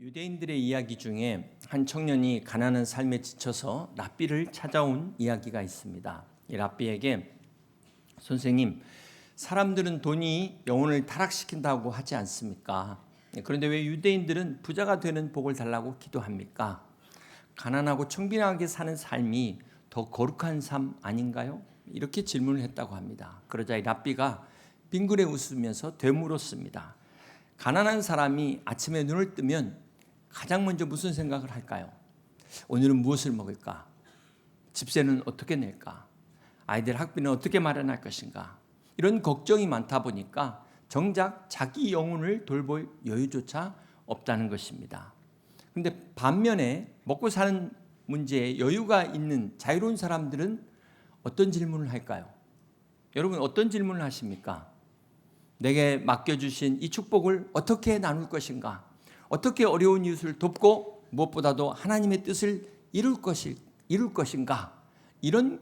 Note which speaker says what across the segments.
Speaker 1: 유대인들의 이야기 중에 한 청년이 가난한 삶에 지쳐서 랍비를 찾아온 이야기가 있습니다. 이 랍비에게 선생님, 사람들은 돈이 영혼을 타락시킨다고 하지 않습니까? 그런데 왜 유대인들은 부자가 되는 복을 달라고 기도합니까? 가난하고 청빈하게 사는 삶이 더 거룩한 삶 아닌가요? 이렇게 질문을 했다고 합니다. 그러자 이 랍비가 빙그레 웃으면서 되물었습니다. 가난한 사람이 아침에 눈을 뜨면 가장 먼저 무슨 생각을 할까요? 오늘은 무엇을 먹을까? 집세는 어떻게 낼까? 아이들 학비는 어떻게 마련할 것인가? 이런 걱정이 많다 보니까 정작 자기 영혼을 돌볼 여유조차 없다는 것입니다. 그런데 반면에 먹고 사는 문제에 여유가 있는 자유로운 사람들은 어떤 질문을 할까요? 여러분 어떤 질문을 하십니까? 내게 맡겨주신 이 축복을 어떻게 나눌 것인가? 어떻게 어려운 이웃을 돕고 무엇보다도 하나님의 뜻을 이룰 것인가? 이런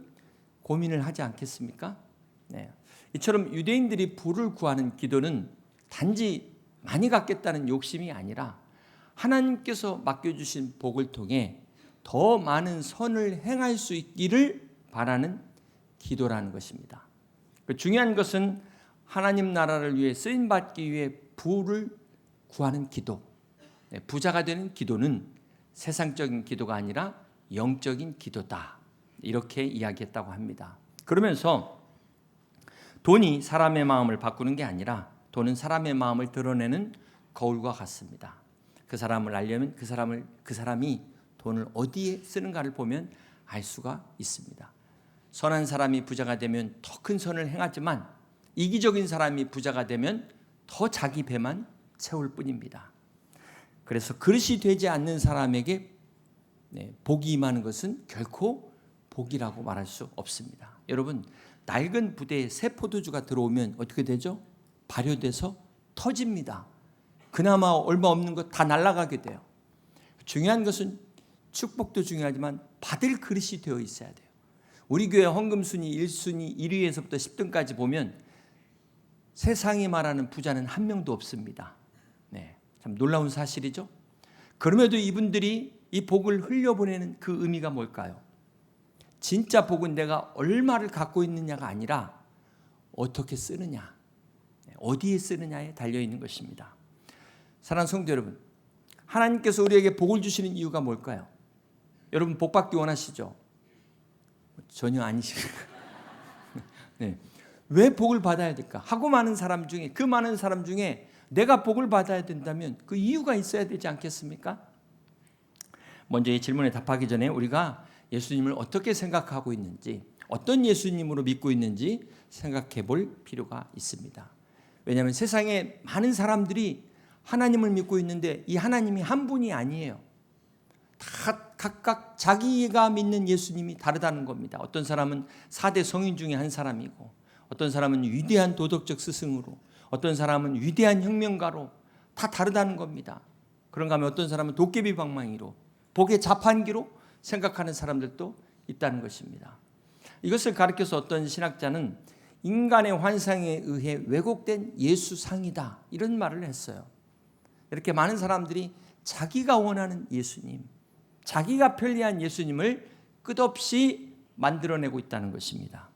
Speaker 1: 고민을 하지 않겠습니까? 네. 이처럼 유대인들이 부를 구하는 기도는 단지 많이 갖겠다는 욕심이 아니라 하나님께서 맡겨주신 복을 통해 더 많은 선을 행할 수 있기를 바라는 기도라는 것입니다. 중요한 것은 하나님 나라를 위해 쓰임받기 위해 부를 구하는 기도. 부자가 되는 기도는 세상적인 기도가 아니라 영적인 기도다. 이렇게 이야기했다고 합니다. 그러면서 돈이 사람의 마음을 바꾸는 게 아니라 돈은 사람의 마음을 드러내는 거울과 같습니다. 그 사람을 알려면 그 사람이 돈을 어디에 쓰는가를 보면 알 수가 있습니다. 선한 사람이 부자가 되면 더 큰 선을 행하지만 이기적인 사람이 부자가 되면 더 자기 배만 채울 뿐입니다. 그래서 그릇이 되지 않는 사람에게 복이 임하는 것은 결코 복이라고 말할 수 없습니다. 여러분, 낡은 부대에 새 포도주가 들어오면 어떻게 되죠? 발효돼서 터집니다. 그나마 얼마 없는 것 다 날아가게 돼요. 중요한 것은 축복도 중요하지만 받을 그릇이 되어 있어야 돼요. 우리 교회 헌금순위 1순위 1위에서부터 10등까지 보면 세상이 말하는 부자는 한 명도 없습니다. 참 놀라운 사실이죠. 그럼에도 이분들이 이 복을 흘려보내는 그 의미가 뭘까요? 진짜 복은 내가 얼마를 갖고 있느냐가 아니라 어떻게 쓰느냐, 어디에 쓰느냐에 달려있는 것입니다. 사랑하는 성도 여러분, 하나님께서 우리에게 복을 주시는 이유가 뭘까요? 여러분 복 받기 원하시죠? 전혀 아니십니까? 네. 왜 복을 받아야 될까? 하고 많은 사람 중에, 그 많은 사람 중에 내가 복을 받아야 된다면 그 이유가 있어야 되지 않겠습니까? 먼저 이 질문에 답하기 전에 우리가 예수님을 어떻게 생각하고 있는지, 어떤 예수님으로 믿고 있는지 생각해 볼 필요가 있습니다. 왜냐하면 세상에 많은 사람들이 하나님을 믿고 있는데 이 하나님이 한 분이 아니에요. 다 각각 자기가 믿는 예수님이 다르다는 겁니다. 어떤 사람은 4대 성인 중에 한 사람이고, 어떤 사람은 위대한 도덕적 스승으로, 어떤 사람은 위대한 혁명가로, 다 다르다는 겁니다. 그런가 하면 어떤 사람은 도깨비 방망이로, 복의 자판기로 생각하는 사람들도 있다는 것입니다. 이것을 가르쳐서 어떤 신학자는 인간의 환상에 의해 왜곡된 예수상이다, 이런 말을 했어요. 이렇게 많은 사람들이 자기가 원하는 예수님, 자기가 편리한 예수님을 끝없이 만들어내고 있다는 것입니다.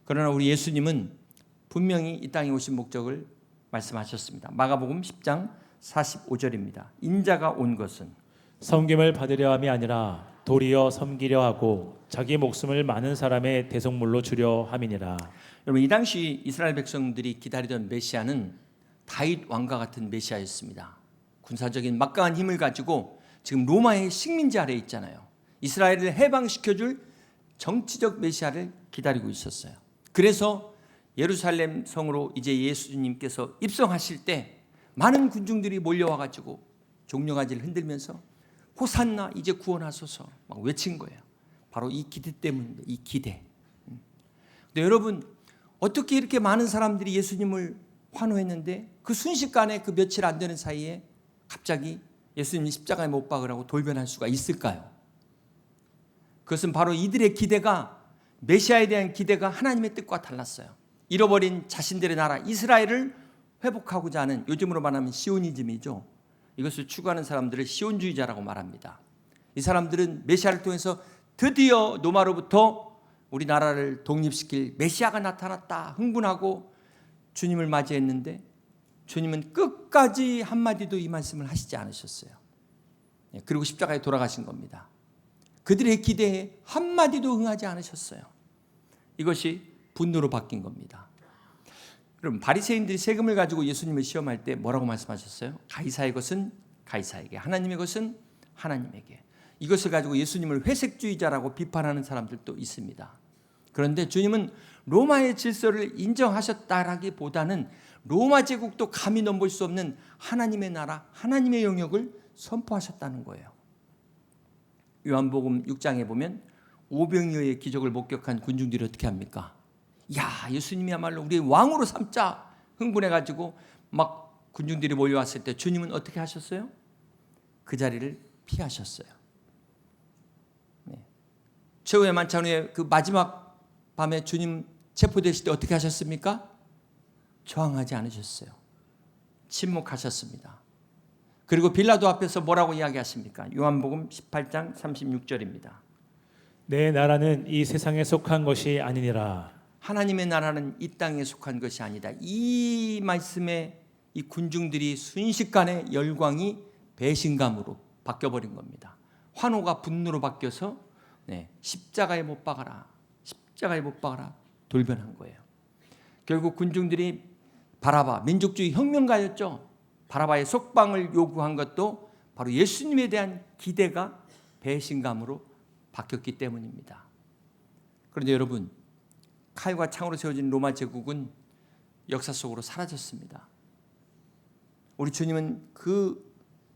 Speaker 1: 그러나 우리 예수님은 분명히 이 땅에 오신 목적을 말씀하셨습니다. 마가복음 10장 45절입니다. 인자가 온 것은
Speaker 2: 섬김을 받으려 함이 아니라 도리어 섬기려 하고 자기 목숨을 많은 사람의 대속물로 주려 함이니라.
Speaker 1: 여러분, 이 당시 이스라엘 백성들이 기다리던 메시아는 다윗 왕과 같은 메시아였습니다. 군사적인 막강한 힘을 가지고 지금 로마의 식민지 아래에 있잖아요. 이스라엘을 해방시켜줄 정치적 메시아를 기다리고 있었어요. 그래서 예루살렘 성으로 이제 예수님께서 입성하실 때 많은 군중들이 몰려와가지고 종려가지를 흔들면서 호산나, 이제 구원하소서 막 외친 거예요. 바로 이 기대 때문입니다. 이 기대. 근데 여러분, 어떻게 이렇게 많은 사람들이 예수님을 환호했는데 그 순식간에 그 며칠 안 되는 사이에 갑자기 예수님이 십자가에 못 박으라고 돌변할 수가 있을까요? 그것은 바로 이들의 기대가, 메시아에 대한 기대가 하나님의 뜻과 달랐어요. 잃어버린 자신들의 나라 이스라엘을 회복하고자 하는, 요즘으로 말하면 시오니즘이죠. 이것을 추구하는 사람들을 시온주의자라고 말합니다. 이 사람들은 메시아를 통해서 드디어 로마로부터 우리나라를 독립시킬 메시아가 나타났다 흥분하고 주님을 맞이했는데 주님은 끝까지 한마디도 이 말씀을 하시지 않으셨어요. 그리고 십자가에 돌아가신 겁니다. 그들의 기대에 한마디도 응하지 않으셨어요. 이것이 분노로 바뀐 겁니다. 그럼 바리새인들이 세금을 가지고 예수님을 시험할 때 뭐라고 말씀하셨어요? 가이사의 것은 가이사에게, 하나님의 것은 하나님에게. 이것을 가지고 예수님을 회색주의자라고 비판하는 사람들도 있습니다. 그런데 주님은 로마의 질서를 인정하셨다라기보다는 로마 제국도 감히 넘볼 수 없는 하나님의 나라, 하나님의 영역을 선포하셨다는 거예요. 요한복음 6장에 보면 오병이어의 기적을 목격한 군중들이 어떻게 합니까? 야, 예수님이야말로 우리의 왕으로 삼자 흥분해가지고 막 군중들이 몰려왔을 때 주님은 어떻게 하셨어요? 그 자리를 피하셨어요. 최후의 만찬 후에 그 마지막 밤에 주님 체포되실 때 어떻게 하셨습니까? 저항하지 않으셨어요. 침묵하셨습니다. 그리고 빌라도 앞에서 뭐라고 이야기하십니까? 요한복음 18장 36절입니다.
Speaker 2: 내 나라는 이 세상에 속한 것이 아니니라.
Speaker 1: 하나님의 나라는 이 땅에 속한 것이 아니다. 이 말씀에 이 군중들이 순식간에 열광이 배신감으로 바뀌어버린 겁니다. 환호가 분노로 바뀌어서 십자가에 못 박아라, 십자가에 못 박아라 돌변한 거예요. 결국 군중들이 바라바, 민족주의 혁명가였죠. 바라바의 속방을 요구한 것도 바로 예수님에 대한 기대가 배신감으로 바뀌었기 때문입니다. 그런데 여러분, 칼과 창으로 세워진 로마 제국은 역사 속으로 사라졌습니다. 우리 주님은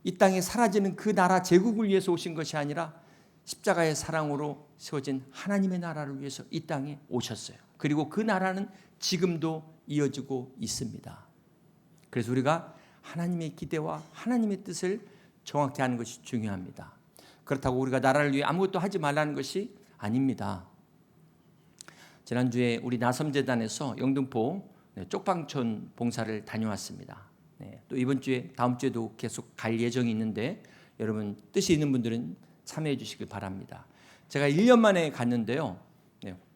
Speaker 1: 이 땅에 사라지는 그 나라 제국을 위해서 오신 것이 아니라 십자가의 사랑으로 세워진 하나님의 나라를 위해서 이 땅에 오셨어요. 그리고 그 나라는 지금도 이어지고 있습니다. 그래서 우리가 하나님의 기대와 하나님의 뜻을 정확히 하는 것이 중요합니다. 그렇다고 우리가 나라를 위해 아무것도 하지 말라는 것이 아닙니다. 지난주에 우리 나섬재단에서 영등포 쪽방촌 봉사를 다녀왔습니다. 또 이번 주에 다음 주에도 계속 갈 예정이 있는데 여러분 뜻이 있는 분들은 참여해 주시길 바랍니다. 제가 1년 만에 갔는데요.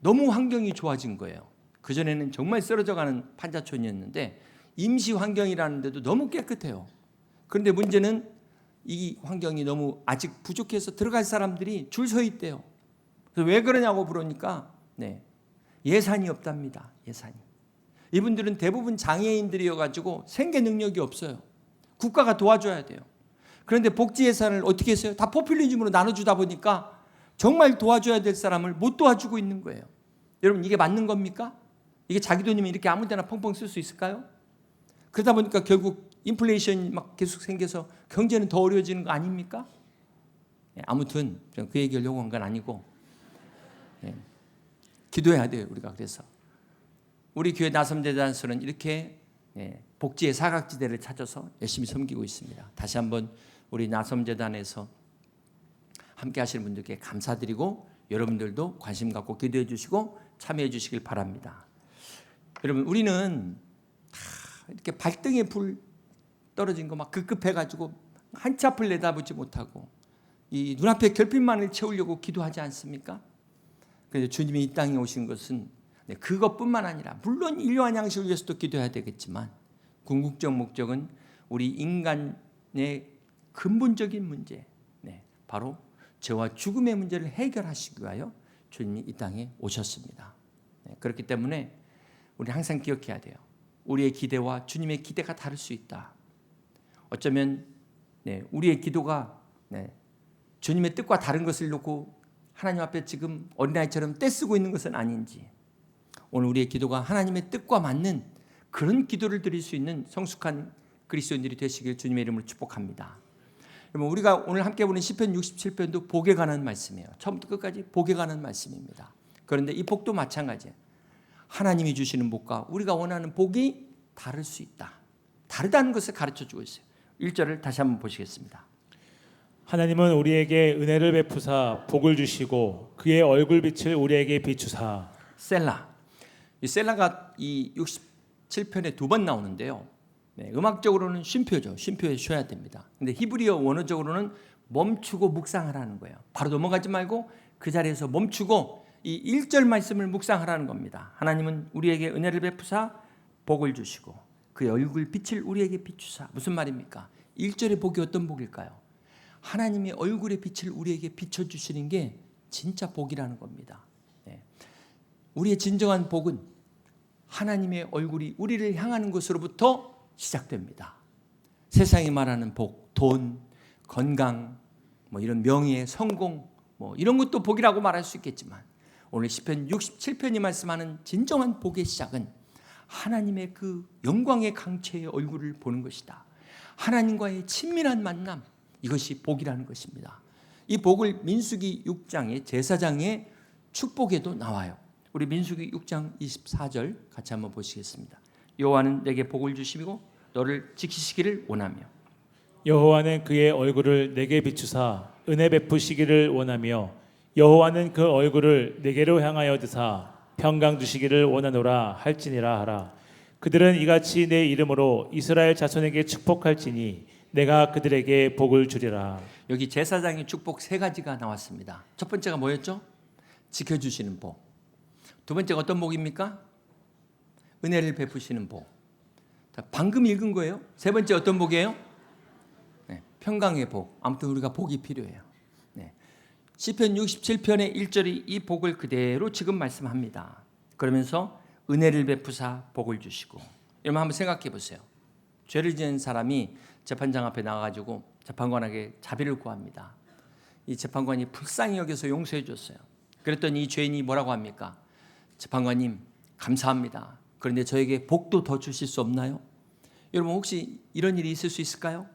Speaker 1: 너무 환경이 좋아진 거예요. 그전에는 정말 쓰러져가는 판자촌이었는데 임시 환경이라는데도 너무 깨끗해요. 그런데 문제는 이 환경이 너무 아직 부족해서 들어갈 사람들이 줄 서 있대요. 그래서 왜 그러냐고 물으니까 예산이 없답니다. 예산이. 이분들은 대부분 장애인들이어가지고 생계 능력이 없어요. 국가가 도와줘야 돼요. 그런데 복지 예산을 어떻게 했어요? 다 포퓰리즘으로 나눠주다 보니까 정말 도와줘야 될 사람을 못 도와주고 있는 거예요. 여러분 이게 맞는 겁니까? 이게 자기 돈이면 이렇게 아무 데나 펑펑 쓸 수 있을까요? 그러다 보니까 결국 인플레이션이 막 계속 생겨서 경제는 더 어려워지는 거 아닙니까? 아무튼 그 얘기하려고 한 건 아니고 기도해야 돼요. 우리가. 그래서 우리 교회 나섬재단에서는 이렇게 복지의 사각지대를 찾아서 열심히 섬기고 있습니다. 다시 한번 우리 나섬재단에서 함께 하시는 분들께 감사드리고 여러분들도 관심 갖고 기도해 주시고 참여해 주시길 바랍니다. 여러분 우리는 이렇게 발등에 불 떨어진 거 막 급급해가지고 한치 앞을 내다보지 못하고 이 눈앞에 결핍만을 채우려고 기도하지 않습니까? 그래서 주님이 이 땅에 오신 것은 그것뿐만 아니라 물론 일용할 양식을 위해서도 기도해야 되겠지만 궁극적 목적은 우리 인간의 근본적인 문제, 바로 죄와 죽음의 문제를 해결하시기 위하여 주님이 이 땅에 오셨습니다. 그렇기 때문에 우리 항상 기억해야 돼요. 우리의 기대와 주님의 기대가 다를 수 있다. 어쩌면 우리의 기도가 주님의 뜻과 다른 것을 놓고 하나님 앞에 지금 어린아이처럼 떼쓰고 있는 것은 아닌지, 오늘 우리의 기도가 하나님의 뜻과 맞는 그런 기도를 드릴 수 있는 성숙한 그리스도인들이 되시길 주님의 이름으로 축복합니다. 여러분 우리가 오늘 함께 보는 시편 67편도 복에 관한 말씀이에요. 처음부터 끝까지 복에 관한 말씀입니다. 그런데 이 복도 마찬가지예요. 하나님이 주시는 복과 우리가 원하는 복이 다를 수 있다. 다르다는 것을 가르쳐주고 있어요. 1절을 다시 한번 보시겠습니다.
Speaker 2: 하나님은 우리에게 은혜를 베푸사 복을 주시고 그의 얼굴빛을 우리에게 비추사.
Speaker 1: 셀라. 이 셀라가 이 67편에 2번 나오는데요. 네, 음악적으로는 쉼표죠. 쉼표에 쉬어야 됩니다. 근데 히브리어 원어적으로는 멈추고 묵상하라는 거예요. 바로 넘어가지 말고 그 자리에서 멈추고 이 1절 말씀을 묵상하라는 겁니다. 하나님은 우리에게 은혜를 베푸사 복을 주시고 그의 얼굴 빛을 우리에게 비추사. 무슨 말입니까? 1절의 복이 어떤 복일까요? 하나님의 얼굴의 빛을 우리에게 비춰주시는 게 진짜 복이라는 겁니다. 네. 우리의 진정한 복은 하나님의 얼굴이 우리를 향하는 것으로부터 시작됩니다. 세상이 말하는 복, 돈, 건강, 이런 명예, 성공, 이런 것도 복이라고 말할 수 있겠지만 오늘 시편 67편이 말씀하는 진정한 복의 시작은 하나님의 그 영광의 강체의 얼굴을 보는 것이다. 하나님과의 친밀한 만남, 이것이 복이라는 것입니다. 이 복을 민수기 6장의 제사장의 축복에도 나와요. 우리 민수기 6장 24절 같이 한번 보시겠습니다. 여호와는 내게 복을 주시고 너를 지키시기를 원하며
Speaker 2: 여호와는 그의 얼굴을 내게 비추사 은혜 베푸시기를 원하며 여호와는 그 얼굴을 내게로 향하여 드사 평강 주시기를 원하노라 할지니라 하라. 그들은 이같이 내 이름으로 이스라엘 자손에게 축복할지니 내가 그들에게 복을 주리라.
Speaker 1: 여기 제사장의 축복 3가지가 나왔습니다. 첫 번째가 뭐였죠? 지켜주시는 복. 두 번째가 어떤 복입니까? 은혜를 베푸시는 복. 방금 읽은 거예요. 세 번째 어떤 복이에요? 네, 평강의 복. 아무튼 우리가 복이 필요해요. 네. 시편 67편의 1절이 이 복을 그대로 지금 말씀합니다. 그러면서 은혜를 베푸사 복을 주시고. 여러분 한번 생각해 보세요. 죄를 지은 사람이 재판장 앞에 나가가지고 재판관에게 자비를 구합니다. 이 재판관이 불쌍히 여겨서 용서해 줬어요. 그랬더니 이 죄인이 뭐라고 합니까? 재판관님 감사합니다. 그런데 저에게 복도 더 주실 수 없나요? 여러분 혹시 이런 일이 있을 수 있을까요?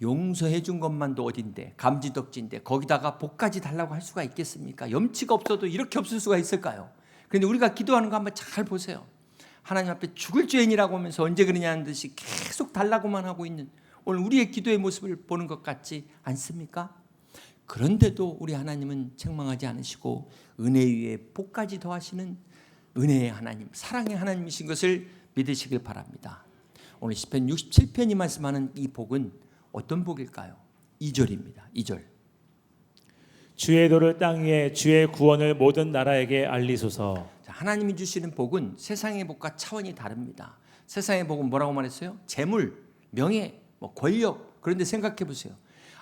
Speaker 1: 용서해 준 것만도 어딘데 감지덕지인데 거기다가 복까지 달라고 할 수가 있겠습니까? 염치가 없어도 이렇게 없을 수가 있을까요? 그런데 우리가 기도하는 거 한번 잘 보세요. 하나님 앞에 죽을 죄인이라고 하면서 언제 그러냐는 듯이 계속 달라고만 하고 있는 오늘 우리의 기도의 모습을 보는 것 같지 않습니까? 그런데도 우리 하나님은 책망하지 않으시고 은혜 위에 복까지 더하시는 은혜의 하나님, 사랑의 하나님이신 것을 믿으시길 바랍니다. 오늘 시편 67편이 말씀하는 이 복은 어떤 복일까요? 2절입니다. 2절.
Speaker 2: 주의 도를 땅 위에 주의 구원을 모든 나라에게 알리소서.
Speaker 1: 하나님이 주시는 복은 세상의 복과 차원이 다릅니다. 세상의 복은 뭐라고 말했어요? 재물, 명예, 권력. 그런데 생각해 보세요.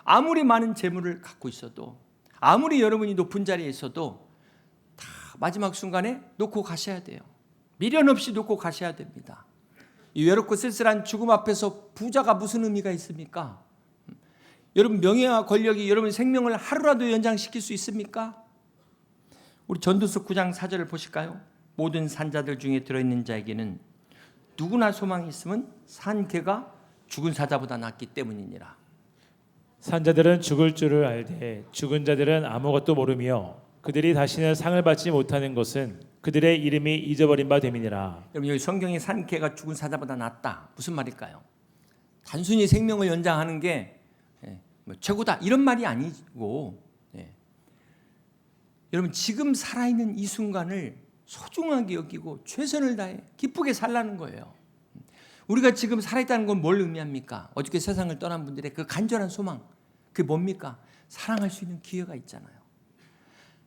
Speaker 1: 아무리 많은 재물을 갖고 있어도 아무리 여러분이 높은 자리에 있어도 다 마지막 순간에 놓고 가셔야 돼요. 미련 없이 놓고 가셔야 됩니다. 이 외롭고 쓸쓸한 죽음 앞에서 부자가 무슨 의미가 있습니까? 여러분 명예와 권력이 여러분 생명을 하루라도 연장시킬 수 있습니까? 우리 전도서 9장 4절을 보실까요? 모든 산자들 중에 들어있는 자에게는 누구나 소망이 있으면 산 개가 죽은 사자보다 낫기 때문이니라.
Speaker 2: 산자들은 죽을 줄을 알되 죽은 자들은 아무것도 모르며 그들이 다시는 상을 받지 못하는 것은 그들의 이름이 잊어버린 바 됨이니라.
Speaker 1: 여러분 여기 성경에 산 개가 죽은 사자보다 낫다. 무슨 말일까요? 단순히 생명을 연장하는 게 최고다 이런 말이 아니고 여러분 지금 살아있는 이 순간을 소중하게 여기고 최선을 다해 기쁘게 살라는 거예요. 우리가 지금 살아있다는 건 뭘 의미합니까? 어저께 세상을 떠난 분들의 그 간절한 소망 그게 뭡니까? 사랑할 수 있는 기회가 있잖아요.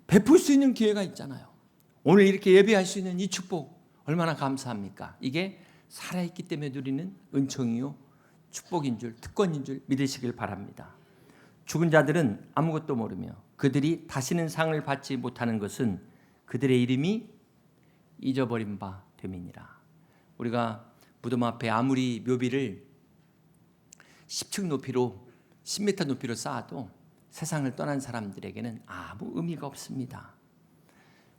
Speaker 1: 베풀 수 있는 기회가 있잖아요. 오늘 이렇게 예배할 수 있는 이 축복 얼마나 감사합니까? 이게 살아있기 때문에 누리는 은총이요 축복인 줄 특권인 줄 믿으시길 바랍니다. 죽은 자들은 아무것도 모르며 그들이 다시는 상을 받지 못하는 것은 그들의 이름이 잊어버린 바 됨이니라. 우리가 무덤 앞에 아무리 묘비를 10층 높이로 10m 높이로 쌓아도 세상을 떠난 사람들에게는 아무 의미가 없습니다.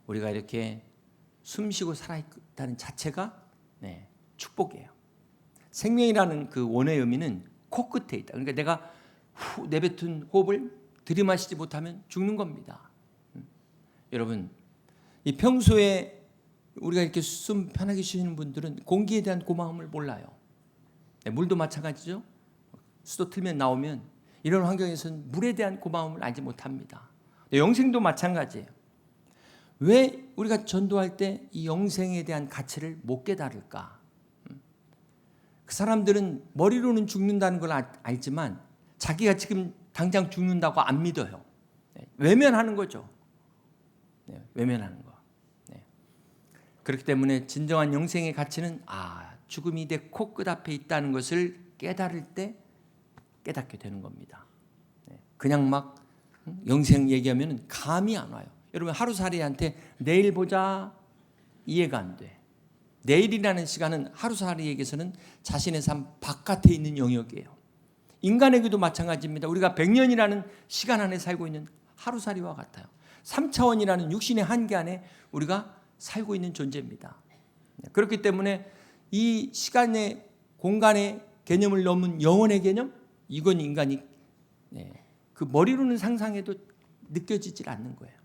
Speaker 1: 우리가 이렇게 숨쉬고 살아있다는 자체가 축복이에요. 생명이라는 그 원어의 의미는 코끝에 있다. 그러니까 내가 내뱉은 호흡을 들이마시지 못하면 죽는 겁니다. 여러분, 이 평소에 우리가 이렇게 숨 편하게 쉬는 분들은 공기에 대한 고마움을 몰라요. 물도 마찬가지죠. 수도 틀면 나오면 이런 환경에서는 물에 대한 고마움을 알지 못합니다. 영생도 마찬가지예요. 왜 우리가 전도할 때 이 영생에 대한 가치를 못 깨달을까? 사람들은 머리로는 죽는다는 걸 알지만 자기가 지금 당장 죽는다고 안 믿어요. 외면하는 거죠. 외면하는 거. 그렇기 때문에 진정한 영생의 가치는 죽음이 내 코끝 앞에 있다는 것을 깨달을 때 깨닫게 되는 겁니다. 그냥 막 영생 얘기하면 감이 안 와요. 여러분 하루살이한테 내일 보자 이해가 안 돼. 내일이라는 시간은 하루살이에게서는 자신의 삶 바깥에 있는 영역이에요. 인간에게도 마찬가지입니다. 우리가 100년이라는 시간 안에 살고 있는 하루살이와 같아요. 3차원이라는 육신의 한계 안에 우리가 살고 있는 존재입니다. 그렇기 때문에 이 시간의 공간의 개념을 넘은 영혼의 개념, 이건 인간이 그 머리로는 상상해도 느껴지질 않는 거예요.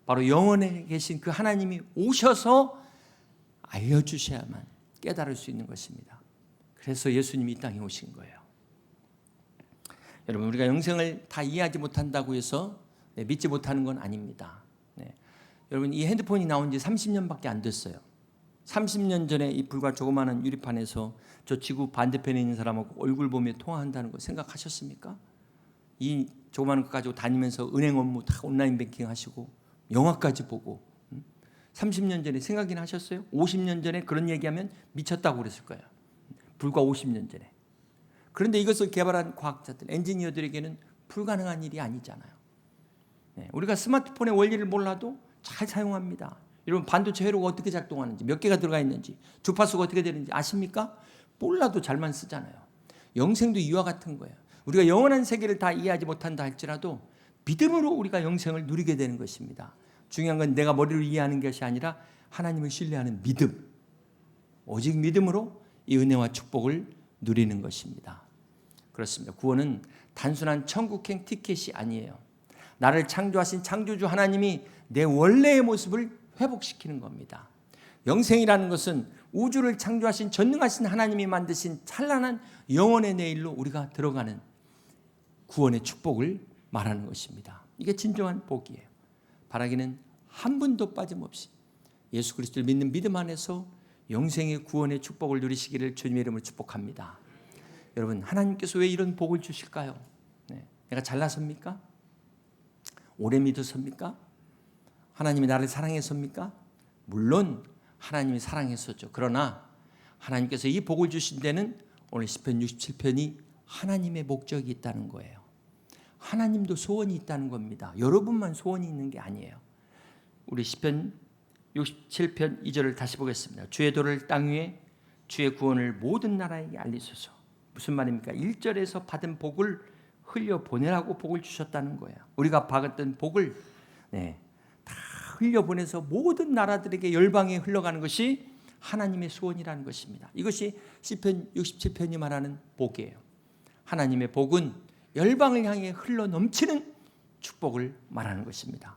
Speaker 1: 바로 영혼에 계신 그 하나님이 오셔서 알려주셔야만 깨달을 수 있는 것입니다. 그래서 예수님이 이 땅에 오신 거예요. 여러분 우리가 영생을 다 이해하지 못한다고 해서 믿지 못하는 건 아닙니다. 여러분 이 핸드폰이 나온 지 30년밖에 안 됐어요. 30년 전에 이 불과 조그마한 유리판에서 저 지구 반대편에 있는 사람하고 얼굴 보며 통화한다는 거 생각하셨습니까? 이 조그마한 거 가지고 다니면서 은행 업무 다 온라인 뱅킹 하시고 영화까지 보고 30년 전에 생각이나 하셨어요? 50년 전에 그런 얘기하면 미쳤다고 그랬을 거예요. 불과 50년 전에. 그런데 이것을 개발한 과학자들, 엔지니어들에게는 불가능한 일이 아니잖아요. 우리가 스마트폰의 원리를 몰라도 잘 사용합니다. 여러분 반도체 회로가 어떻게 작동하는지, 몇 개가 들어가 있는지, 주파수가 어떻게 되는지 아십니까? 몰라도 잘만 쓰잖아요. 영생도 이와 같은 거예요. 우리가 영원한 세계를 다 이해하지 못한다 할지라도 믿음으로 우리가 영생을 누리게 되는 것입니다. 중요한 건 내가 머리로 이해하는 것이 아니라 하나님을 신뢰하는 믿음. 오직 믿음으로 이 은혜와 축복을 누리는 것입니다. 그렇습니다. 구원은 단순한 천국행 티켓이 아니에요. 나를 창조하신 창조주 하나님이 내 원래의 모습을 회복시키는 겁니다. 영생이라는 것은 우주를 창조하신 전능하신 하나님이 만드신 찬란한 영원의 내일로 우리가 들어가는 구원의 축복을 말하는 것입니다. 이게 진정한 복이에요. 바라기는 한 분도 빠짐없이 예수 그리스도를 믿는 믿음 안에서 영생의 구원의 축복을 누리시기를 주님의 이름으로 축복합니다. 여러분 하나님께서 왜 이런 복을 주실까요? 내가 잘나섭니까? 오래 믿어서입니까? 하나님이 나를 사랑해서입니까? 물론 하나님이 사랑했었죠. 그러나 하나님께서 이 복을 주신 데는 오늘 시편 67편이 하나님의 목적이 있다는 거예요. 하나님도 소원이 있다는 겁니다. 여러분만 소원이 있는 게 아니에요. 우리 시편 67편 2절을 다시 보겠습니다. 주의 도를 땅 위에 주의 구원을 모든 나라에게 알리소서. 무슨 말입니까? 1절에서 받은 복을 흘려보내라고 복을 주셨다는 거예요. 우리가 받았던 복을 다 흘려보내서 모든 나라들에게 열방에 흘러가는 것이 하나님의 소원이라는 것입니다. 이것이 시편 67편이 말하는 복이에요. 하나님의 복은 열방을 향해 흘러넘치는 축복을 말하는 것입니다.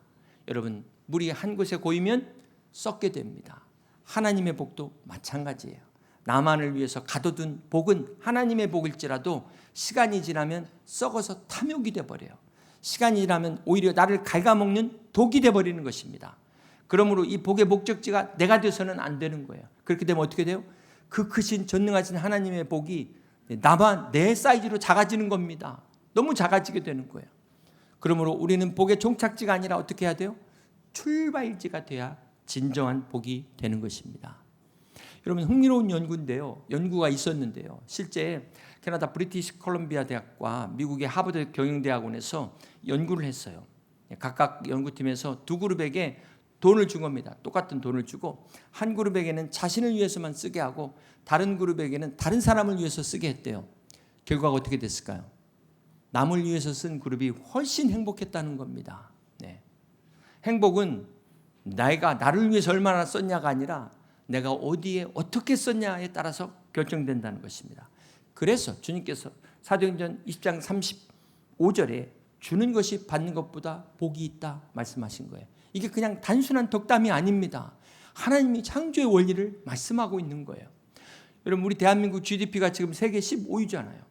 Speaker 1: 여러분 물이 한 곳에 고이면 썩게 됩니다. 하나님의 복도 마찬가지예요. 나만을 위해서 가둬둔 복은 하나님의 복일지라도 시간이 지나면 썩어서 탐욕이 돼버려요. 시간이 지나면 오히려 나를 갉아먹는 독이 돼버리는 것입니다. 그러므로 이 복의 목적지가 내가 돼서는 안 되는 거예요. 그렇게 되면 어떻게 돼요? 그 크신 전능하신 하나님의 복이 나만 내 사이즈로 작아지는 겁니다. 너무 작아지게 되는 거예요. 그러므로 우리는 복의 종착지가 아니라 어떻게 해야 돼요? 출발지가 돼야 진정한 복이 되는 것입니다. 여러분 흥미로운 연구인데요. 연구가 있었는데요. 실제 캐나다 브리티시 콜럼비아 대학과 미국의 하버드 경영대학원에서 연구를 했어요. 각각 연구팀에서 두 그룹에게 돈을 준 겁니다. 똑같은 돈을 주고 한 그룹에게는 자신을 위해서만 쓰게 하고 다른 그룹에게는 다른 사람을 위해서 쓰게 했대요. 결과가 어떻게 됐을까요? 남을 위해서 쓴 그룹이 훨씬 행복했다는 겁니다. 행복은 내가 나를 위해서 얼마나 썼냐가 아니라 내가 어디에 어떻게 썼냐에 따라서 결정된다는 것입니다. 그래서 주님께서 사도행전 20장 35절에 주는 것이 받는 것보다 복이 있다 말씀하신 거예요. 이게 그냥 단순한 덕담이 아닙니다. 하나님이 창조의 원리를 말씀하고 있는 거예요. 여러분 우리 대한민국 GDP가 지금 세계 15위잖아요.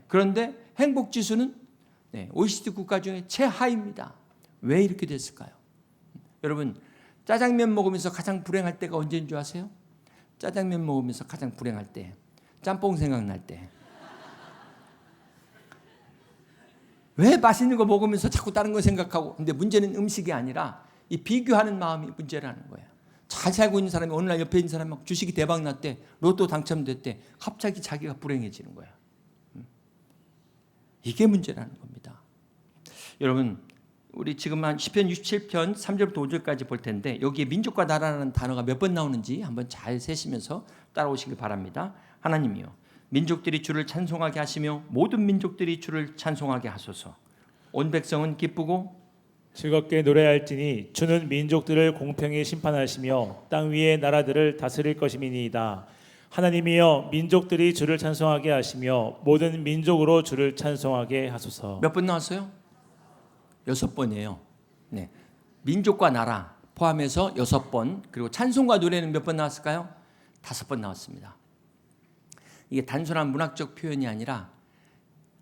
Speaker 1: 그런데 행복지수는 OECD 국가 중에 최하입니다. 왜 이렇게 됐을까요? 여러분 짜장면 먹으면서 가장 불행할 때가 언제인 줄 아세요? 짜장면 먹으면서 가장 불행할 때 짬뽕 생각날 때. 왜 맛있는 거 먹으면서 자꾸 다른 거 생각하고. 근데 문제는 음식이 아니라 이 비교하는 마음이 문제라는 거예요. 잘 살고 있는 사람이 어느 날 옆에 있는 사람이 막 주식이 대박 났대, 로또 당첨됐대, 갑자기 자기가 불행해지는 거야. 이게 문제라는 겁니다. 여러분, 우리 지금 한 시편 67편 3절부터 5절까지 볼 텐데 여기에 민족과 나라라는 단어가 몇 번 나오는지 한번 잘 세시면서 따라오시길 바랍니다. 하나님이요, 민족들이 주를 찬송하게 하시며 모든 민족들이 주를 찬송하게 하소서. 온 백성은 기쁘고
Speaker 2: 즐겁게 노래할지니 주는 민족들을 공평히 심판하시며 땅 위의 나라들을 다스릴 것임이니이다. 하나님이여, 민족들이 주를 찬송하게 하시며 모든 민족으로 주를 찬송하게 하소서.
Speaker 1: 몇 번 나왔어요? 6번이에요. 네. 민족과 나라 포함해서 6번, 그리고 찬송과 노래는 몇 번 나왔을까요? 5번 나왔습니다. 이게 단순한 문학적 표현이 아니라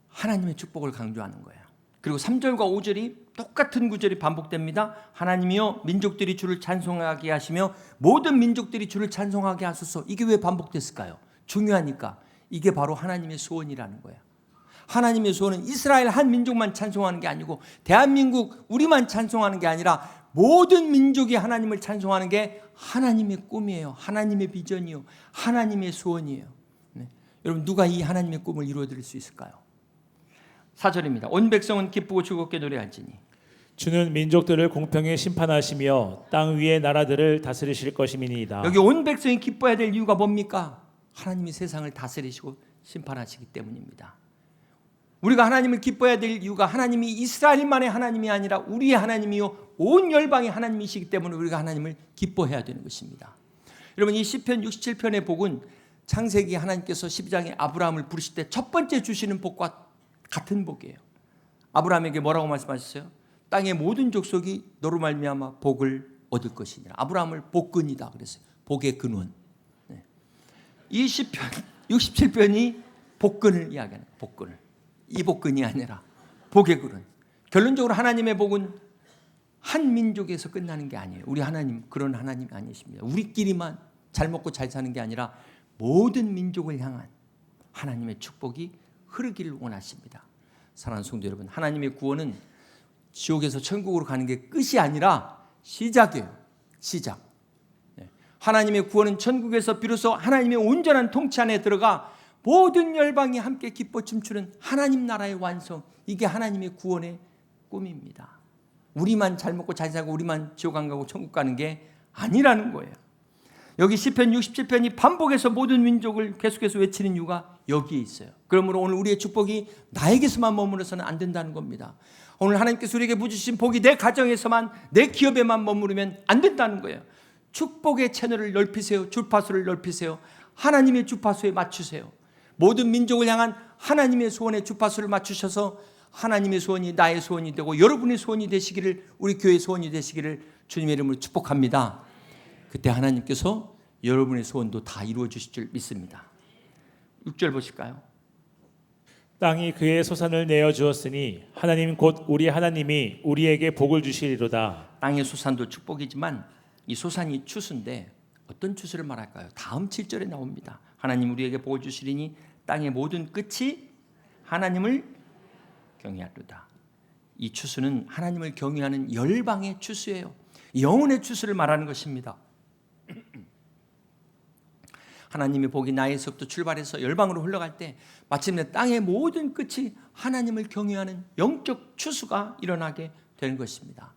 Speaker 1: 하나님의 축복을 강조하는 거예요. 그리고 3절과 5절이 똑같은 구절이 반복됩니다. 하나님이여, 민족들이 주를 찬송하게 하시며 모든 민족들이 주를 찬송하게 하소서. 이게 왜 반복됐을까요? 중요하니까. 이게 바로 하나님의 소원이라는 거예요. 하나님의 소원은 이스라엘 한 민족만 찬송하는 게 아니고 대한민국 우리만 찬송하는 게 아니라 모든 민족이 하나님을 찬송하는 게 하나님의 꿈이에요. 하나님의 비전이요, 하나님의 소원이에요. 네. 여러분, 누가 이 하나님의 꿈을 이루어드릴 수 있을까요? 4절입니다. 온 백성은 기쁘고 즐겁게 노래할지니
Speaker 2: 주는 민족들을 공평히 심판하시며 땅 위의 나라들을 다스리실 것임이니이다.
Speaker 1: 여기 온 백성이 기뻐해야 될 이유가 뭡니까? 하나님이 세상을 다스리시고 심판하시기 때문입니다. 우리가 하나님을 기뻐해야 될 이유가 하나님이 이스라엘만의 하나님이 아니라 우리의 하나님이요 온 열방의 하나님이시기 때문에 우리가 하나님을 기뻐해야 되는 것입니다. 여러분, 이 시편 67편의 복은 창세기 하나님께서 12장에 아브라함을 부르실 때 첫 번째 주시는 복과 같은 복이에요. 아브라함에게 뭐라고 말씀하셨어요? 땅의 모든 족속이 너로 말미암아 복을 얻을 것이니라. 아브라함을 복근이다 그랬어요. 복의 근원. 네. 이 시편 67편이 복근을 이야기하는 거예요. 복근을. 이 복근이 아니라 복의 근원. 결론적으로 하나님의 복은 한 민족에서 끝나는 게 아니에요. 우리 하나님 그런 하나님이 아니십니다. 우리끼리만 잘 먹고 잘 사는 게 아니라 모든 민족을 향한 하나님의 축복이 흐르기를 원하십니다. 사랑하는 성도 여러분, 하나님의 구원은 지옥에서 천국으로 가는 게 끝이 아니라 시작이에요. 시작. 하나님의 구원은 천국에서 비로소 하나님의 온전한 통치 안에 들어가 모든 열방이 함께 기뻐 춤추는 하나님 나라의 완성, 이게 하나님의 구원의 꿈입니다. 우리만 잘 먹고 잘 살고 우리만 지옥 안 가고 천국 가는 게 아니라는 거예요. 여기 시편 67편이 반복해서 모든 민족을 계속해서 외치는 이유가 여기에 있어요. 그러므로 오늘 우리의 축복이 나에게서만 머무르서는 안 된다는 겁니다. 오늘 하나님께서 우리에게 부주신 복이 내 가정에서만, 내 기업에만 머무르면 안 된다는 거예요. 축복의 채널을 넓히세요. 주파수를 넓히세요. 하나님의 주파수에 맞추세요. 모든 민족을 향한 하나님의 소원에 주파수를 맞추셔서 하나님의 소원이 나의 소원이 되고 여러분의 소원이 되시기를, 우리 교회의 소원이 되시기를 주님의 이름으로 축복합니다. 그때 하나님께서 여러분의 소원도 다 이루어 주실 줄 믿습니다. 6절 보실까요?
Speaker 2: 땅이 그의 소산을 내어 주었으니 하나님 곧 우리 하나님이 우리에게 복을 주시리로다.
Speaker 1: 땅의 소산도 축복이지만 이 소산이 추수인데 어떤 추수를 말할까요? 다음 7절에 나옵니다. 하나님 우리에게 복을 주시리니 땅의 모든 끝이 하나님을 경외하리로다. 이 추수는 하나님을 경외하는 열방의 추수예요. 영혼의 추수를 말하는 것입니다. 하나님의 복이 나에서부터 출발해서 열방으로 흘러갈 때 마침내 땅의 모든 끝이 하나님을 경외하는 영적 추수가 일어나게 되는 것입니다.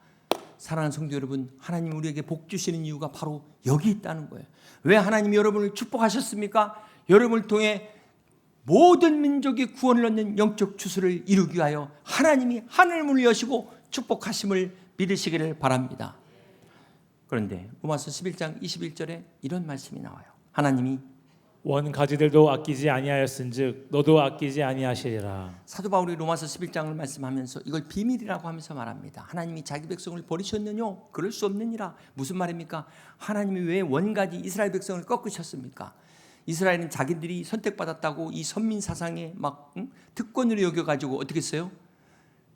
Speaker 1: 사랑하는 성도 여러분, 하나님 우리에게 복 주시는 이유가 바로 여기 있다는 거예요. 왜 하나님이 여러분을 축복하셨습니까? 여러분을 통해 모든 민족이 구원을 얻는 영적 추수를 이루기 위하여 하나님이 하늘문을 여시고 축복하심을 믿으시기를 바랍니다. 그런데 로마서 11장 21절에 이런 말씀이 나와요. 하나님이
Speaker 2: 원 가지들도 아끼지 아니하였은즉 너도 아끼지 아니하시리라.
Speaker 1: 사도 바울이 로마서 11장을 말씀하면서 이걸 비밀이라고 하면서 말합니다. 하나님이 자기 백성을 버리셨느냐? 그럴 수 없느니라. 무슨 말입니까? 하나님이 왜 원가지 이스라엘 백성을 꺾으셨습니까? 이스라엘은 자기들이 선택받았다고 이 선민 사상에 막 특권으로 여겨가지고 어떻게 했어요?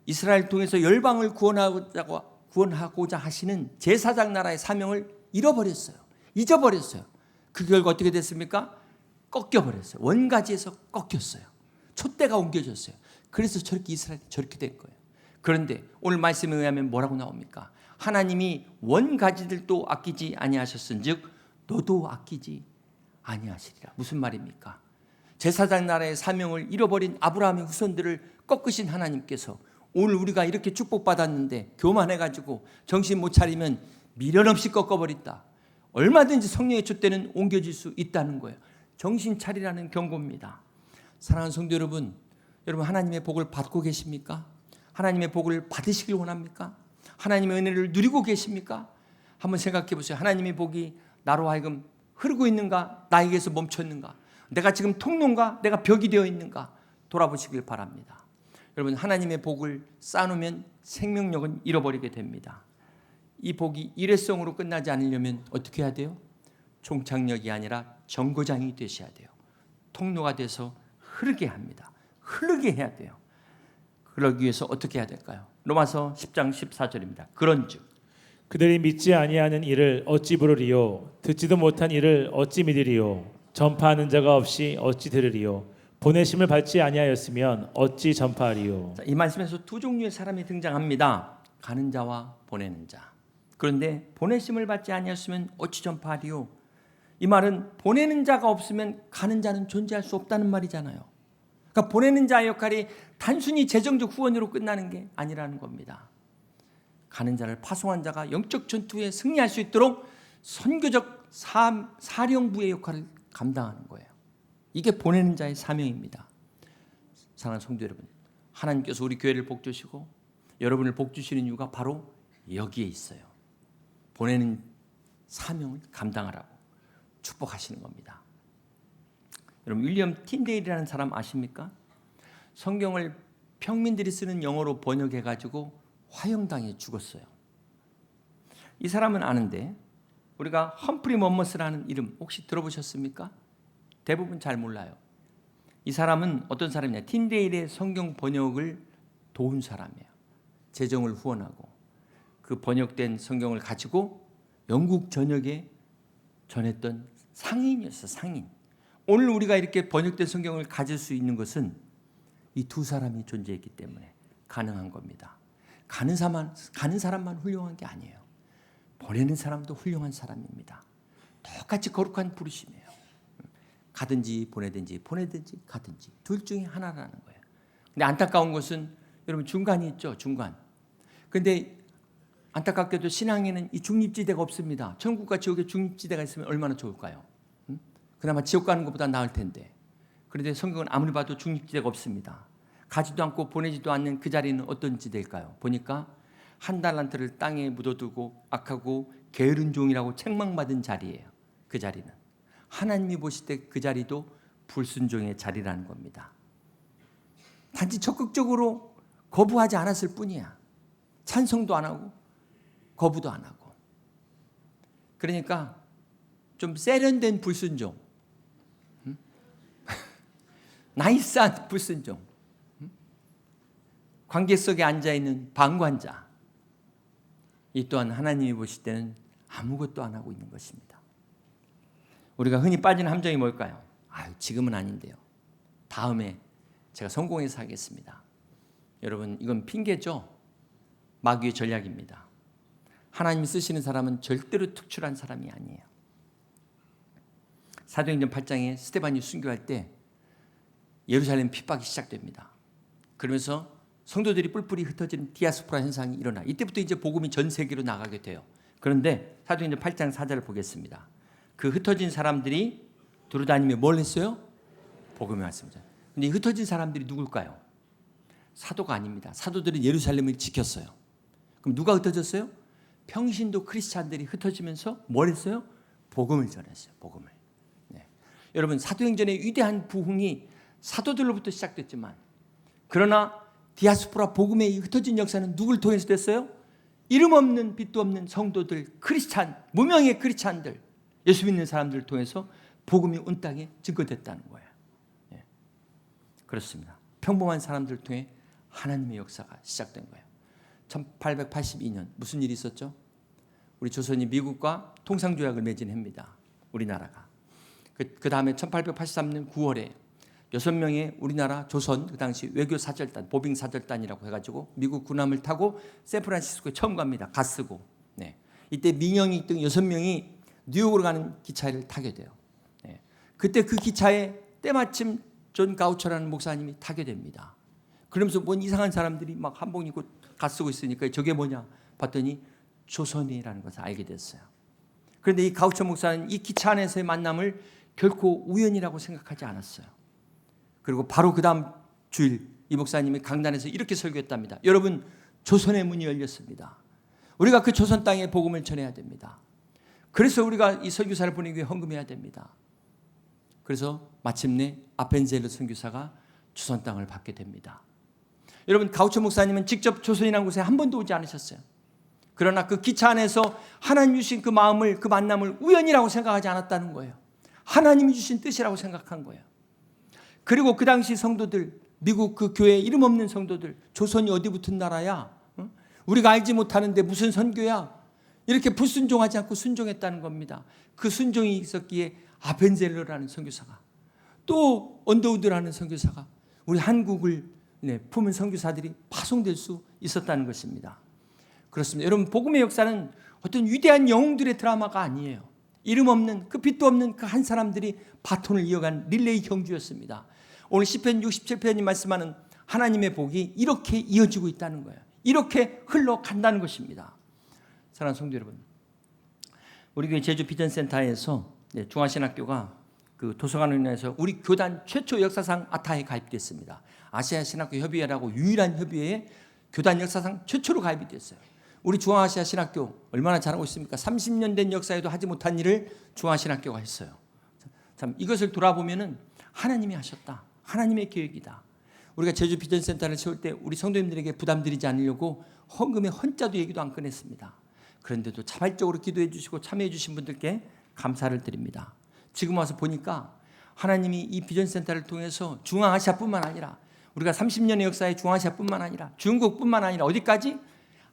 Speaker 1: 이스라엘 통해서 열방을 구원하고자 하시는 제사장 나라의 사명을 잃어버렸어요. 잊어버렸어요. 그 결과 어떻게 됐습니까? 꺾여버렸어요. 원가지에서 꺾였어요. 촛대가 옮겨졌어요. 그래서 저렇게 이스라엘이 저렇게 된 거예요. 그런데 오늘 말씀에 의하면 뭐라고 나옵니까? 하나님이 원가지들도 아끼지 아니하셨은즉 너도 아끼지 아니하시리라. 무슨 말입니까? 제사장 나라의 사명을 잃어버린 아브라함의 후손들을 꺾으신 하나님께서 오늘 우리가 이렇게 축복받았는데 교만해가지고 정신 못 차리면 미련 없이 꺾어버린다. 얼마든지 성령의 촛대는 옮겨질 수 있다는 거예요. 정신 차리라는 경고입니다. 사랑하는 성도 여러분, 여러분 하나님의 복을 받고 계십니까? 하나님의 복을 받으시길 원합니까? 하나님의 은혜를 누리고 계십니까? 한번 생각해 보세요. 하나님의 복이 나로 하여금 흐르고 있는가? 나에게서 멈췄는가? 내가 지금 통로인가? 내가 벽이 되어 있는가? 돌아보시길 바랍니다. 여러분 하나님의 복을 쌓아놓으면 생명력은 잃어버리게 됩니다. 이 복이 일회성으로 끝나지 않으려면 어떻게 해야 돼요? 종착역이 아니라 정거장이 되셔야 돼요. 통로가 돼서 흐르게 합니다. 흐르게 해야 돼요. 그러기 위해서 어떻게 해야 될까요? 로마서 10장 14절입니다. 그런즉
Speaker 2: 그들이 믿지 아니하는 일을 어찌 부르리요 듣지도 못한 일을 어찌 믿으리요 전파하는 자가 없이 어찌 들으리요 보내심을 받지 아니하였으면 어찌 전파하리요.
Speaker 1: 이 말씀에서 두 종류의 사람이 등장합니다. 가는 자와 보내는 자. 그런데 보내심을 받지 아니하였으면 어찌 전파하리요. 이 말은 보내는 자가 없으면 가는 자는 존재할 수 없다는 말이잖아요. 그러니까 보내는 자의 역할이 단순히 재정적 후원으로 끝나는 게 아니라는 겁니다. 가는 자를 파송한 자가 영적 전투에 승리할 수 있도록 선교적 사령부의 역할을 감당하는 거예요. 이게 보내는 자의 사명입니다. 사랑하는 성도 여러분, 하나님께서 우리 교회를 복주시고 여러분을 복주시는 이유가 바로 여기에 있어요. 보내는 사명을 감당하라고 축복하시는 겁니다. 여러분 윌리엄 틴데일이라는 사람 아십니까? 성경을 평민들이 쓰는 영어로 번역해가지고 화형당해 죽었어요. 이 사람은 아는데 우리가 험프리 먼머스라는 이름 혹시 들어보셨습니까? 대부분 잘 몰라요. 이 사람은 어떤 사람이냐? 틴데일의 성경 번역을 도운 사람이에요. 재정을 후원하고 그 번역된 성경을 가지고 영국 전역에 전했던 상인이었어요. 상인. 오늘 우리가 이렇게 번역된 성경을 가질 수 있는 것은 이 두 사람이 존재했기 때문에 가능한 겁니다. 가는 사람만 훌륭한 게 아니에요. 보내는 사람도 훌륭한 사람입니다. 똑같이 거룩한 부르심이에요. 가든지 보내든지 가든지 둘 중에 하나라는 거예요. 근데 안타까운 것은 여러분 중간이 있죠. 중간. 근데 안타깝게도 신앙에는 이 중립지대가 없습니다. 천국과 지옥에 중립지대가 있으면 얼마나 좋을까요? 그나마 지옥 가는 것보다 나을 텐데. 그런데 성경은 아무리 봐도 중립지대가 없습니다. 가지도 않고 보내지도 않는 그 자리는 어떤 지대일까요? 보니까 한 달란트를 땅에 묻어두고 악하고 게으른 종이라고 책망받은 자리예요. 그 자리는. 하나님이 보실 때 그 자리도 불순종의 자리라는 겁니다. 단지 적극적으로 거부하지 않았을 뿐이야. 찬성도 안 하고 거부도 안 하고. 그러니까 좀 세련된 불순종. 나이스한 불순종. 관객석에 앉아있는 방관자. 이 또한 하나님이 보실 때는 아무것도 안 하고 있는 것입니다. 우리가 흔히 빠지는 함정이 뭘까요? 지금은 아닌데요. 다음에 제가 성공해서 하겠습니다. 여러분 이건 핑계죠. 마귀의 전략입니다. 하나님이 쓰시는 사람은 절대로 특출한 사람이 아니에요. 사도행전 8장에 스데반이 순교할 때 예루살렘 핍박이 시작됩니다. 그러면서 성도들이 뿔뿔이 흩어지는 디아스포라 현상이 일어나. 이때부터 이제 복음이 전 세계로 나가게 돼요. 그런데 사도행전 8장 4절을 보겠습니다. 그 흩어진 사람들이 두루다니며 뭘 했어요? 복음의 말씀을. 근데 이 흩어진 사람들이 누굴까요? 사도가 아닙니다. 사도들은 예루살렘을 지켰어요. 그럼 누가 흩어졌어요? 평신도 크리스찬들이 흩어지면서 뭘 했어요? 복음을 전했어요. 복음을. 네. 여러분 사도행전의 위대한 부흥이 사도들로부터 시작됐지만 그러나 디아스포라 복음의 흩어진 역사는 누굴 통해서 됐어요? 이름 없는 빛도 없는 성도들, 크리스찬, 무명의 크리스찬들, 예수 믿는 사람들을 통해서 복음이 온 땅에 증거됐다는 거예요. 예. 그렇습니다. 평범한 사람들을 통해 하나님의 역사가 시작된 거예요. 1882년 무슨 일이 있었죠? 우리 조선이 미국과 통상조약을 맺은 해입니다. 우리나라가. 그 다음에 1883년 9월에 6명의 우리나라 조선 그 당시 외교 사절단, 보빙 사절단이라고 해가지고 미국 군함을 타고 샌프란시스코에 처음 갑니다. 가쓰고. 네. 이때 민영이 등 6명이 뉴욕으로 가는 기차를 타게 돼요. 네. 그때 그 기차에 때마침 존 가우처라는 목사님이 타게 됩니다. 그러면서 뭔 이상한 사람들이 막 한복 입고 가쓰고 있으니까 저게 뭐냐 봤더니 조선이라는 것을 알게 됐어요. 그런데 이 가우처 목사는 이 기차 안에서의 만남을 결코 우연이라고 생각하지 않았어요. 그리고 바로 그 다음 주일 이 목사님이 강단에서 이렇게 설교했답니다. 여러분, 조선의 문이 열렸습니다. 우리가 그 조선 땅에 복음을 전해야 됩니다. 그래서 우리가 이 선교사를 보내기 위해 헌금해야 됩니다. 그래서 마침내 아펜젤러 선교사가 조선 땅을 받게 됩니다. 여러분, 가우처 목사님은 직접 조선이라는 곳에 한 번도 오지 않으셨어요. 그러나 그 기차 안에서 하나님 주신 그 마음을, 그 만남을 우연이라고 생각하지 않았다는 거예요. 하나님이 주신 뜻이라고 생각한 거예요. 그리고 그 당시 성도들, 미국 그 교회 이름 없는 성도들, 조선이 어디 붙은 나라야? 우리가 알지 못하는데 무슨 선교야? 이렇게 불순종하지 않고 순종했다는 겁니다. 그 순종이 있었기에 아벤젤러라는 선교사가, 또 언더우드라는 선교사가, 우리 한국을 품은 선교사들이 파송될 수 있었다는 것입니다. 그렇습니다. 여러분, 복음의 역사는 어떤 위대한 영웅들의 드라마가 아니에요. 이름 없는, 그 빛도 없는 그 한 사람들이 바톤을 이어간 릴레이 경주였습니다. 오늘 시편 67편이 말씀하는 하나님의 복이 이렇게 이어지고 있다는 거예요. 이렇게 흘러간다는 것입니다. 사랑하는 성도 여러분, 우리 교회 제주 비전센터에서 중화신학교가 그 도서관을 인해서 우리 교단 최초 역사상 아타에 가입됐습니다. 아시아 신학교 협의회라고 유일한 협의회에 교단 역사상 최초로 가입이 됐어요. 우리 중앙아시아 신학교 얼마나 잘하고 있습니까? 30년 된 역사에도 하지 못한 일을 중앙신학교가 했어요. 참, 이것을 돌아보면은 하나님이 하셨다. 하나님의 계획이다. 우리가 제주 비전센터를 세울 때 우리 성도님들에게 부담드리지 않으려고 헌금의 헌자도 얘기도 안 꺼냈습니다. 그런데도 자발적으로 기도해 주시고 참여해 주신 분들께 감사를 드립니다. 지금 와서 보니까 하나님이 이 비전센터를 통해서 중앙아시아뿐만 아니라 우리가 30년의 역사의 중앙아시아뿐만 아니라 중국뿐만 아니라 어디까지?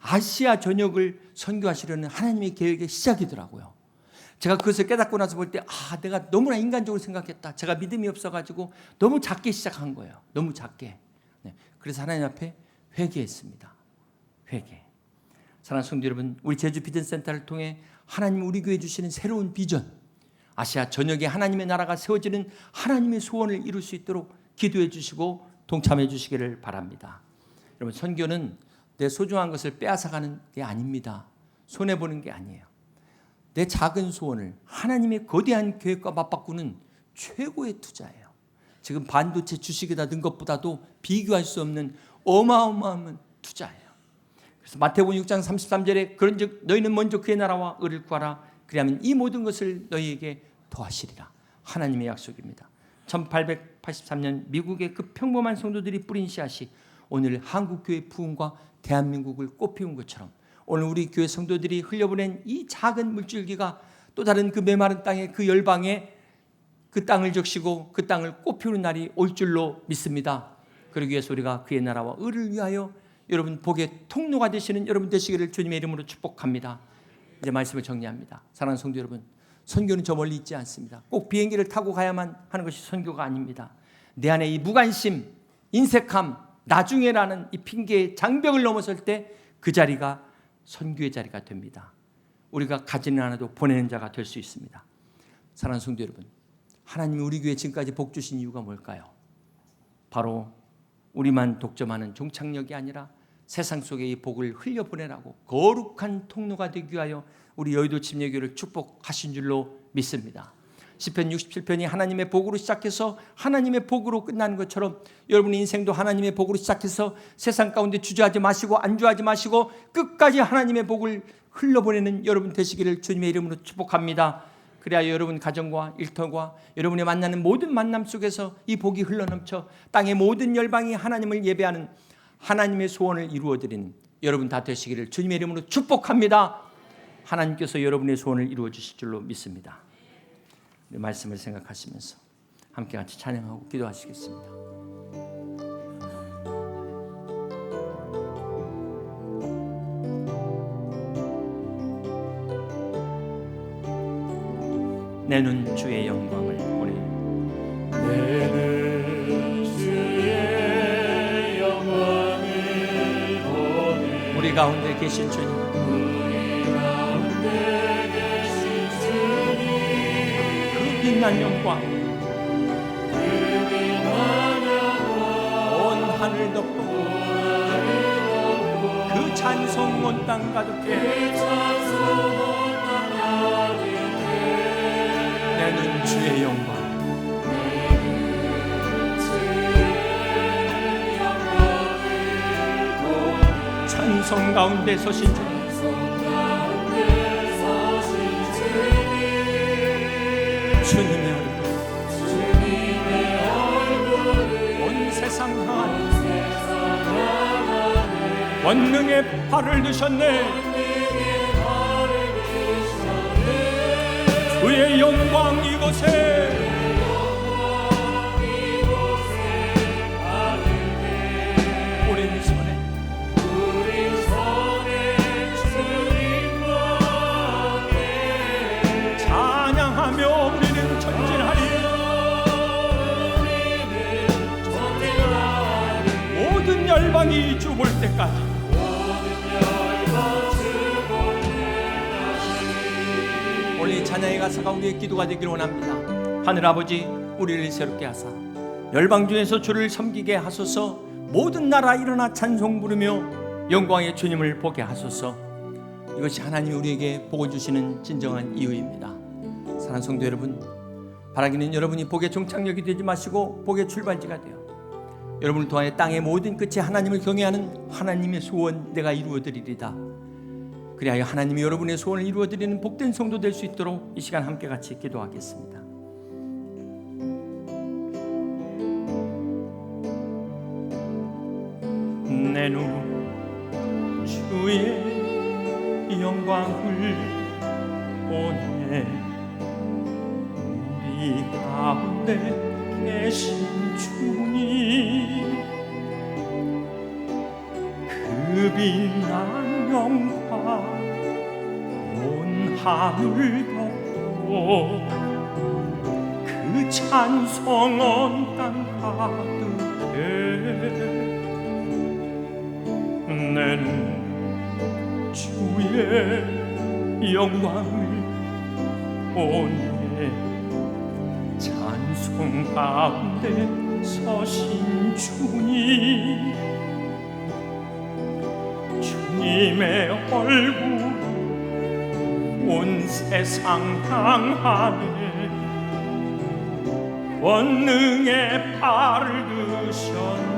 Speaker 1: 아시아 전역을 선교하시려는 하나님의 계획의 시작이더라고요. 제가 그것을 깨닫고 나서 볼 때 내가 너무나 인간적으로 생각했다. 제가 믿음이 없어가지고 너무 작게 시작한 거예요. 너무 작게. 그래서 하나님 앞에 회개했습니다. 회개. 사랑하는 성도 여러분, 우리 제주 비전센터를 통해 하나님 우리 교회 주시는 새로운 비전, 아시아 전역에 하나님의 나라가 세워지는 하나님의 소원을 이룰 수 있도록 기도해 주시고 동참해 주시기를 바랍니다. 여러분, 선교는 내 소중한 것을 빼앗아가는 게 아닙니다. 손해보는 게 아니에요. 내 작은 소원을 하나님의 거대한 계획과 맞바꾸는 최고의 투자예요. 지금 반도체 주식에다 넣은 것보다도 비교할 수 없는 어마어마한 투자예요. 그래서 마태복음 6장 33절에 그런즉 너희는 먼저 그의 나라와 의를 구하라. 그리하면 이 모든 것을 너희에게 더하시리라. 하나님의 약속입니다. 1883년 미국의 그 평범한 성도들이 뿌린 씨앗이 오늘 한국교회 부흥과 대한민국을 꽃피운 것처럼 오늘 우리 교회 성도들이 흘려보낸 이 작은 물줄기가 또 다른 그 메마른 땅의 그 열방에 그 땅을 적시고 그 땅을 꽃피우는 날이 올 줄로 믿습니다. 그러기 위해서 우리가 그의 나라와 의를 위하여 여러분 복의 통로가 되시는 여러분 되시기를 주님의 이름으로 축복합니다. 이제 말씀을 정리합니다. 사랑하는 성도 여러분, 선교는 저 멀리 있지 않습니다. 꼭 비행기를 타고 가야만 하는 것이 선교가 아닙니다. 내 안에 이 무관심, 인색함, 나중에라는 이 핑계의 장벽을 넘어설 때 그 자리가 선교의 자리가 됩니다. 우리가 가지는 않아도 보내는 자가 될 수 있습니다. 사랑하는 성도 여러분, 하나님이 우리 교회에 지금까지 복 주신 이유가 뭘까요? 바로 우리만 독점하는 종착역이 아니라 세상 속에 이 복을 흘려보내라고 거룩한 통로가 되기 위하여 우리 여의도 침례교회를 축복하신 줄로 믿습니다. 시편 67편이 하나님의 복으로 시작해서 하나님의 복으로 끝나는 것처럼 여러분의 인생도 하나님의 복으로 시작해서 세상 가운데 주저하지 마시고 안주하지 마시고 끝까지 하나님의 복을 흘려보내는 여러분 되시기를 주님의 이름으로 축복합니다. 그래야 여러분 가정과 일터와 여러분이 만나는 모든 만남 속에서 이 복이 흘러넘쳐 땅의 모든 열방이 하나님을 예배하는 하나님의 소원을 이루어드리는 여러분 다 되시기를 주님의 이름으로 축복합니다. 하나님께서 여러분의 소원을 이루어 주실 줄로 믿습니다. 말씀을 생각하시면서 함께 같이 찬양하고 기도하시겠습니다. 내 눈 주의 영광을
Speaker 2: 내는 주의 영광을 보내
Speaker 1: 우리 가운데 계신 주님, 그 빛난 영광 온 하늘 덮고 그 찬송 온 땅 가득해 내는 주의 영광 찬송 가운데 서신 주님, 주님의 얼굴 온 세상 향한 원능의 팔을 드셨네. 주의 영광 이곳에 우리 손에 찬양하며 우리는 전진하리. 모든 열방이 주 볼 때까지 오늘 이 찬양의 가사가 우리의 기도가 되기를 원합니다. 하늘아버지, 우리를 새롭게 하사 열방 중에서 주를 섬기게 하소서. 모든 나라 일어나 찬송 부르며 영광의 주님을 보게 하소서. 이것이 하나님이 우리에게 복을 주시는 진정한 이유입니다. 사랑하는 성도 여러분, 바라기는 여러분이 복의 종착역이 되지 마시고 복의 출발지가 되어 여러분을 통하여 땅의 모든 끝에 하나님을 경외하는 하나님의 소원 내가 이루어드리리다. 그리하여 하나님이 여러분의 소원을 이루어드리는 복된 성도 될 수 있도록 이 시간 함께 같이 기도하겠습니다. 내 눈 주의 영광을 보내 우리 가운데 계신 주님, 그 빛난 영광 온 하늘 덮고 그 찬송 온 땅 가득해 내는 주의 영광을 보내 찬송 가운데 서신 주님, 주님의 얼굴 온 세상 향하네 원능의 팔을 드셨네.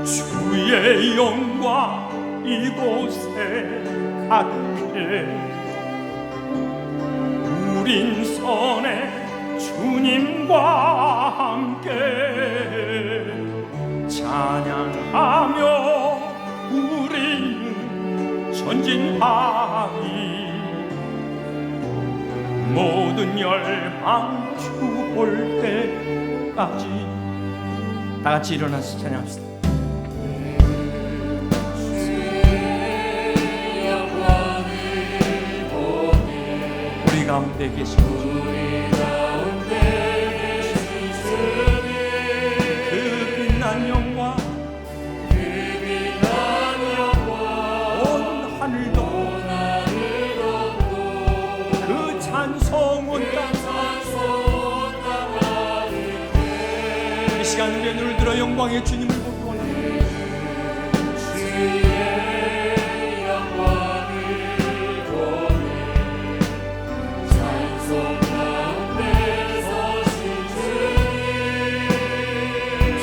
Speaker 1: 주의 영광 이곳에 가득해 우린 선에 주님과 함께 찬양하며 우리는 전진하리. 모든 열방 주 볼 때까지 다 같이 일어나서 찬양합시다. 우리 가운데 계신 그 빛난 영광 온 하늘 덮고 그 찬송 온 땅 이 시간 우리의 눈을 들어 영광의 주님을 보기 원합니다.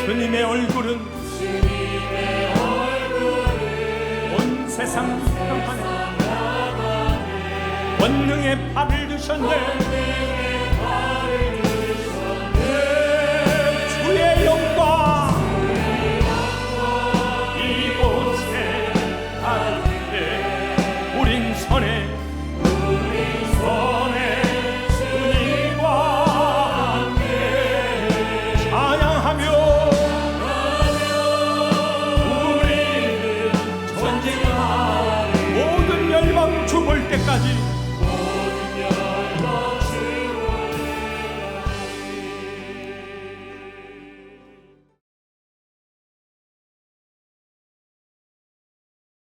Speaker 1: 주님의 얼굴은 온 세상 향하네 원능의 팔을 드셨네